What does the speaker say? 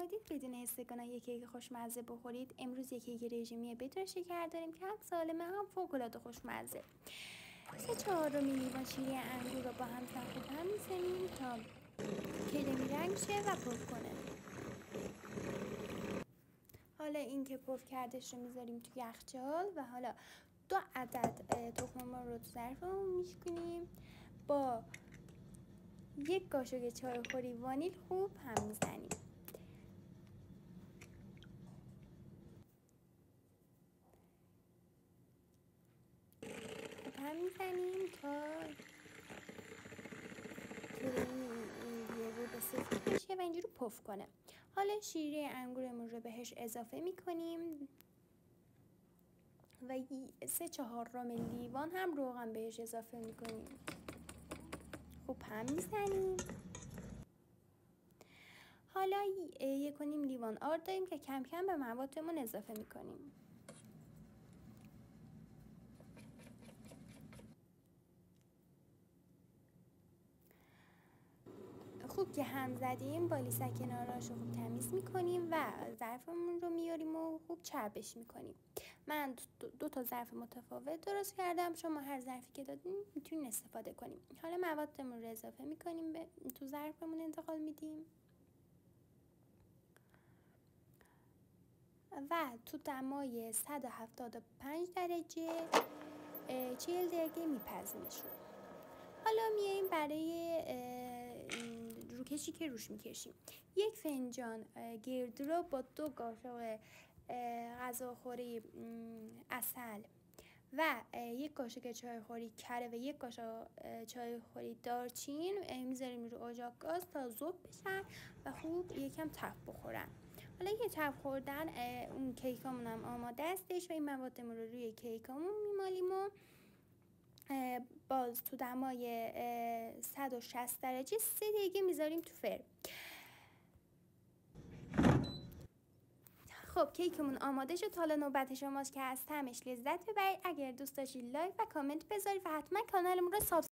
اومدید بدون استکان یک کیک خوشمزه بخورید. امروز یک کیک رژیمی بدون شکر داریم که هم سالمه هم فوق‌العاده خوشمزه. 3/4 لیوان شیره انگور رو با هم تقریبا می‌زنیم تا کرمی رنگ شه و پف کنه. حالا این که پف کردش رو میذاریم تو یخچال و حالا 2 عدد تخم مرغ رو تو ظرفمون میشکنیم. با 1 قاشق چایخوری وانیل خوب هم میزنیم. خوب هم میزنیم تا کرمی رو به سفید بشه و اینجوری پف کنه. حالا شیره انگورمون رو بهش اضافه میکنیم و 3/4 لیوان هم روغن بهش اضافه میکنیم. خوب هم میزنیم. حالا 1.5 لیوان آرد داریم که کم کم به موادمون اضافه میکنیم. خوب که هم زدیم با لیسک کناراش رو خوب تمیز میکنیم و ظرفمون رو میاریم و خوب چربش میکنیم. من 2 تا ظرف متفاوت درست کردم، شما هر ظرفی که دادین میتونین استفاده کنیم. حالا موادمون رو اضافه میکنیم، تو ظرفمون انتقال میدیم و تو دمای 175 درجه 40 دقیقه میپزیمشون. حالا میایم برای روکشی که روش میکشیم. 1 فنجان گردو رو با 2 قاشق غذاخوری عسل و 1 قاشق چایخوری کره و 1 قاشق چایخوری دارچین میذاریم رو اجاق گاز تا ذوب بشن و خوب یکم تف بخورن. حالا که تف خوردن اون کیکامون هم آماده استش و این موادمون رو روی کیکامون میمالیم و باز تو دمای 160 درجه 3 دقیقه میذاریم تو فرن. خب کیکمون آماده شد. حالا نوبت شماست که از طعمش لذت ببرید. اگر دوست داشتید لایک و کامنت بذارید و حتما کانالمون رو سابسکرایب